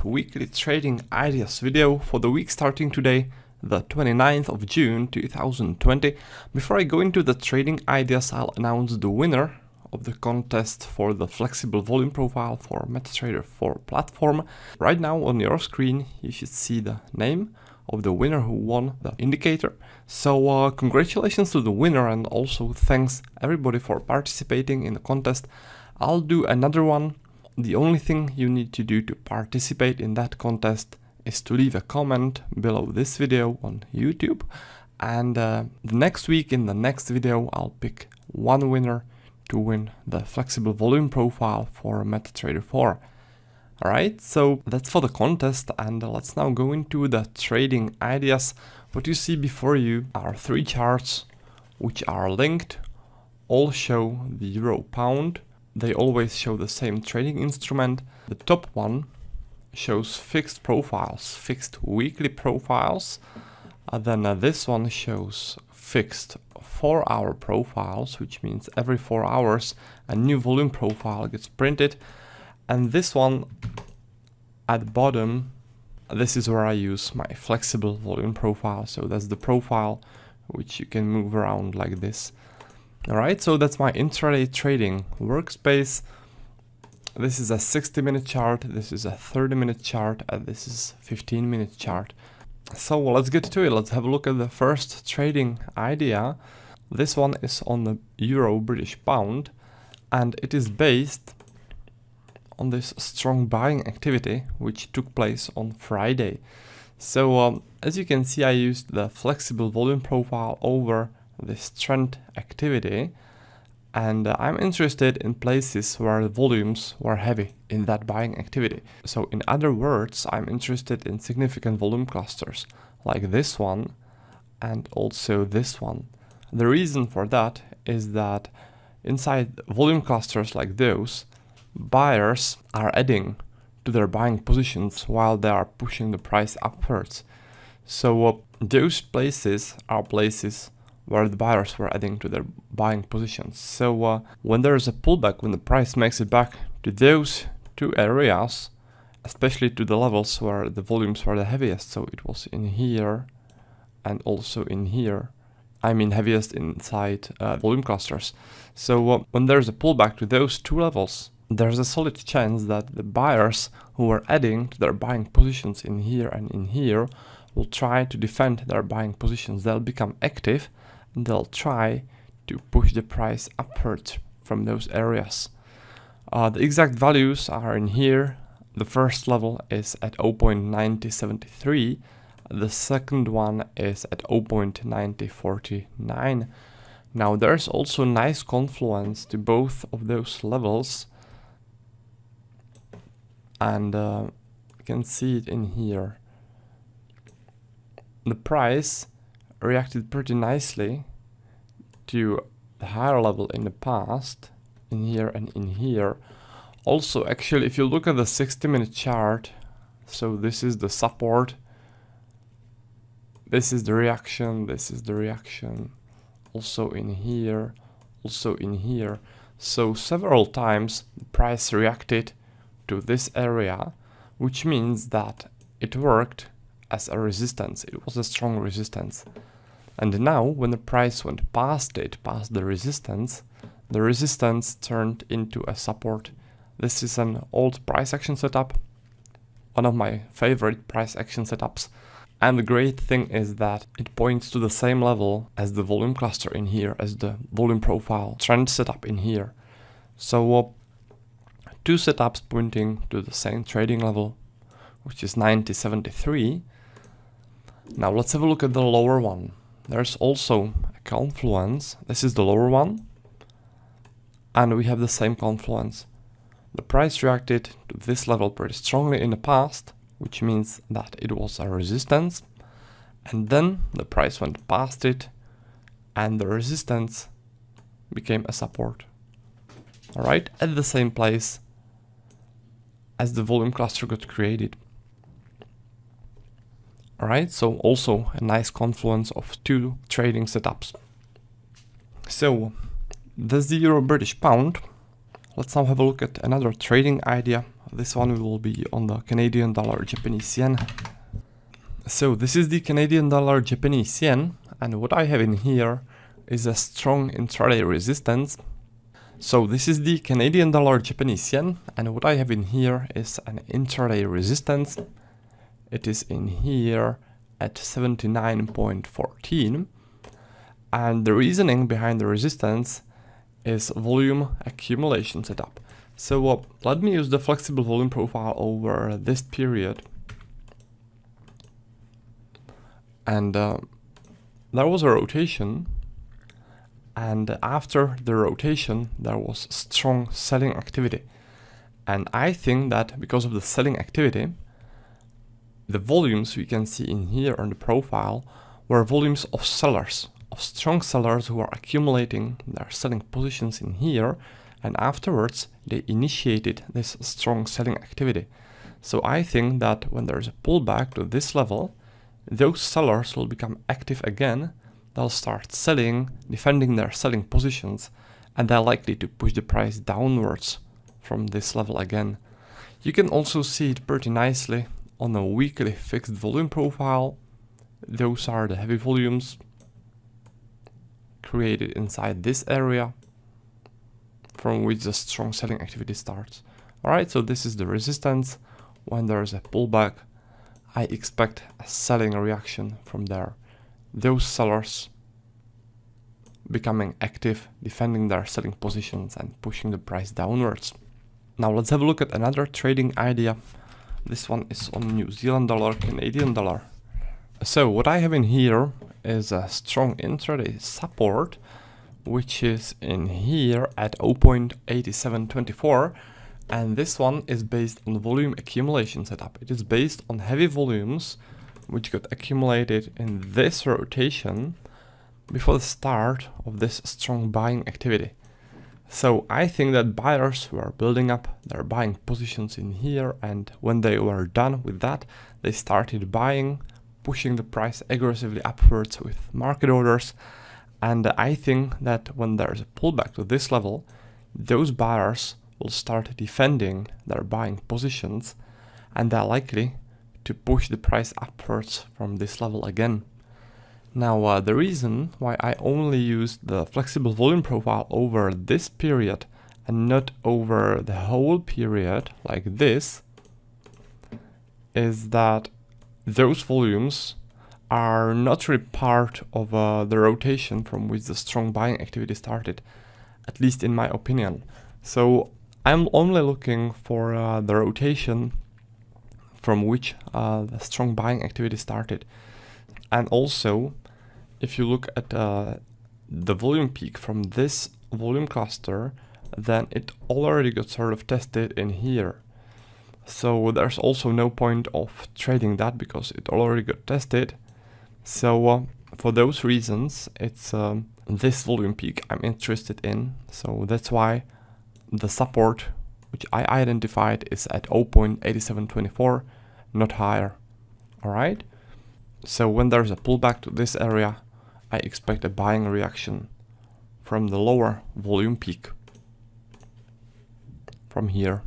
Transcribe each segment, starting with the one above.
weekly trading ideas video for the week starting today, the 29th of June 2020. Before I go into the trading ideas, I'll announce the winner of the contest for the flexible volume profile for MetaTrader 4 platform. Right now on your screen you should see the name of the winner who won the indicator. So congratulations to the winner, and also thanks everybody for participating in the contest. I'll do another one. The only thing you need to do to participate in that contest is to leave a comment below this video on YouTube, and the next week in the next video I'll pick one winner to win the flexible volume profile for MetaTrader 4. Alright, so that's for the contest, and let's now go into the trading ideas. What you see before you are three charts which are linked, all show the euro pound. They always show the same trading instrument. The top one shows fixed profiles, fixed weekly profiles. Then this one shows fixed 4-hour profiles, which means every 4 hours a new volume profile gets printed. And this one at the bottom, this is where I use my flexible volume profile. So that's the profile which you can move around like this. Alright, so that's my intraday trading workspace. This is a 60-minute chart, this is a 30-minute chart, and this is 15-minute chart. So let's get to it. Let's have a look at the first trading idea. This one is on the euro British pound, and it is based on this strong buying activity which took place on Friday. So as you can see, I used the flexible volume profile over this trend activity, and I'm interested in places where the volumes were heavy in that buying activity. So in other words, I'm interested in significant volume clusters like this one and also this one. The reason for that is that inside volume clusters like those, buyers are adding to their buying positions while they are pushing the price upwards. So those places are places where the buyers were adding to their buying positions. So when there is a pullback, when the price makes it back to those two areas, especially to the levels where the volumes were the heaviest, so it was in here and also in here, I mean heaviest inside volume clusters. So when there's a pullback to those two levels, there's a solid chance that the buyers who were adding to their buying positions in here and in here will try to defend their buying positions. They'll become active and they'll try to push the price upwards from those areas. The exact values are in here. The first level is at 0.9073. The second one is at 0.9049. Now there's also nice confluence to both of those levels, and you can see it in here. The price reacted pretty nicely to the higher level in the past, in here and in here. Also, actually, if you look at the 60-minute chart, so this is the support, this is the reaction, this is the reaction, also in here, also in here. So several times the price reacted to this area, which means that it worked as a resistance. It was a strong resistance. And now when the price went past it, past the resistance turned into a support. This is an old price action setup, one of my favorite price action setups. And the great thing is that it points to the same level as the volume cluster in here, as the volume profile trend setup in here. So two setups pointing to the same trading level, which is 9073. Now let's have a look at the lower one. There's also a confluence. This is the lower one, and we have the same confluence. The price reacted to this level pretty strongly in the past, which means that it was a resistance, and then the price went past it and the resistance became a support. Alright, at the same place as the volume cluster got created. Alright, so also a nice confluence of two trading setups. So that's the Euro British Pound. Let's now have a look at another trading idea. For this one, we will be on the Canadian dollar Japanese yen. So this is the Canadian dollar Japanese yen, and what I have in here is a strong intraday resistance. So this is the Canadian dollar Japanese yen, and what I have in here is an intraday resistance. It is in here at 79.14, and the reasoning behind the resistance is volume accumulation setup. So let me use the flexible volume profile over this period. And there was a rotation, and after the rotation there was strong selling activity. And I think that because of the selling activity, the volumes we can see in here on the profile were volumes of sellers, of strong sellers who are accumulating their selling positions in here, and afterwards they initiated this strong selling activity. So I think that when there's a pullback to this level, those sellers will become active again. They'll start selling, defending their selling positions, and they're likely to push the price downwards from this level again. You can also see it pretty nicely on a weekly fixed volume profile. Those are the heavy volumes created inside this area from which the strong selling activity starts. Alright, so this is the resistance. When there is a pullback, I expect a selling reaction from there. Those sellers becoming active, defending their selling positions and pushing the price downwards. Now let's have a look at another trading idea. This one is on New Zealand dollar, Canadian dollar. So what I have in here is a strong intraday support, which is in here at 0.8724. And this one is based on volume accumulation setup. It is based on heavy volumes which got accumulated in this rotation before the start of this strong buying activity. So I think that buyers were building up their buying positions in here, and when they were done with that, they started buying, pushing the price aggressively upwards with market orders. And I think that when there's a pullback to this level, those buyers will start defending their buying positions, and they're likely to push the price upwards from this level again. Now the reason why I only used the flexible volume profile over this period and not over the whole period like this is that those volumes are not really part of the rotation from which the strong buying activity started, at least in my opinion. So I'm only looking for the rotation from which the strong buying activity started. And also, if you look at the volume peak from this volume cluster, then it already got sort of tested in here. So there's also no point of trading that because it already got tested. So for those reasons, it's this volume peak I'm interested in. So that's why the support which I identified is at 0.8724, not higher. Alright, so when there's a pullback to this area, I expect a buying reaction from the lower volume peak from here.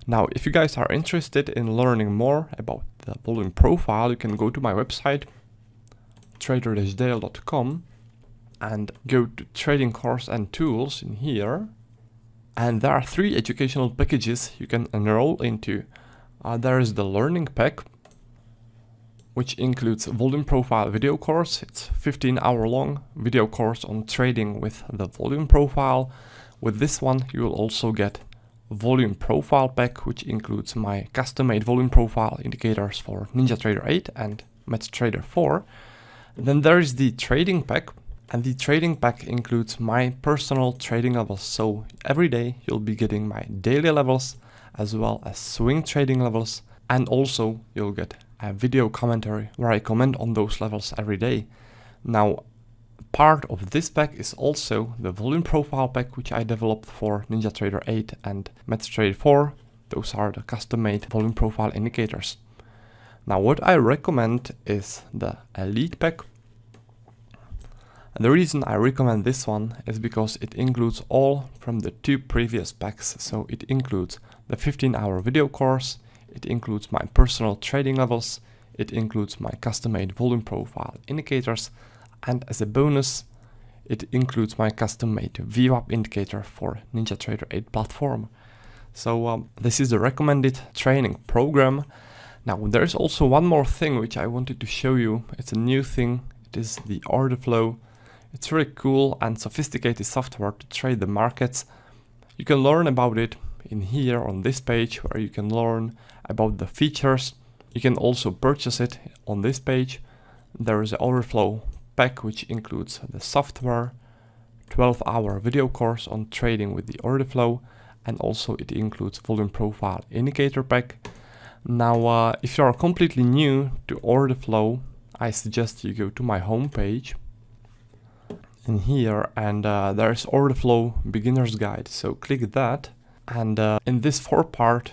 Now, if you guys are interested in learning more about the volume profile, you can go to my website trader-dale.com and go to trading course and tools in here. And there are 3 educational packages you can enroll into. There is the learning pack, which includes volume profile video course. It's 15-hour long video course on trading with the volume profile. With this one, you will also get volume profile pack, which includes my custom-made volume profile indicators for NinjaTrader 8 and MetaTrader 4. Then there is the trading pack, and the trading pack includes my personal trading levels. So every day you'll be getting my daily levels as well as swing trading levels, and also you'll get a video commentary where I comment on those levels every day. Now, part of this pack is also the volume profile pack, which I developed for NinjaTrader 8 and MetaTrader 4. Those are the custom-made volume profile indicators. Now, what I recommend is the Elite pack. And the reason I recommend this one is because it includes all from the 2 previous packs. So it includes the 15-hour video course, it includes my personal trading levels, it includes my custom-made volume profile indicators, and as a bonus, it includes my custom-made VWAP indicator for NinjaTrader 8 platform. So this is the recommended training program. Now there's also one more thing which I wanted to show you. It's a new thing. It is the order flow. It's really cool and sophisticated software to trade the markets. You can learn about it in here on this page, where you can learn about the features. You can also purchase it on this page. There is an order flow pack which includes the software, 12-hour video course on trading with the order flow, and also it includes volume profile indicator pack. Now if you are completely new to order flow, I suggest you go to my home page in here, and there's order flow beginner's guide, so click that, and in this 4-part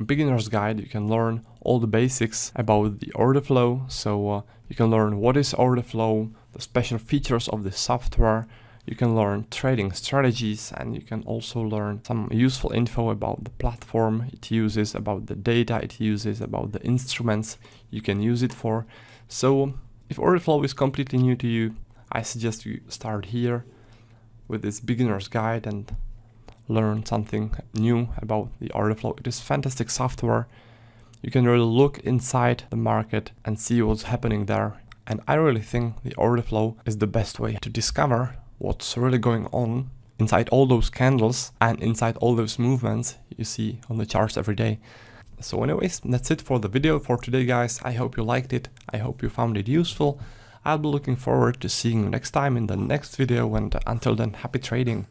beginner's guide you can learn all the basics about the order flow. So you can learn what is order flow, the special features of the software, you can learn trading strategies, and you can also learn some useful info about the platform it uses, about the data it uses, about the instruments you can use it for. So if order flow is completely new to you, I suggest you start here with this beginner's guide and learn something new about the order flow. It is fantastic software. You can really look inside the market and see what's happening there. And I really think the order flow is the best way to discover what's really going on inside all those candles and inside all those movements you see on the charts every day. So anyways, that's it for the video for today, guys. I hope you liked it. I hope you found it useful. I'll be looking forward to seeing you next time in the next video, and until then, happy trading.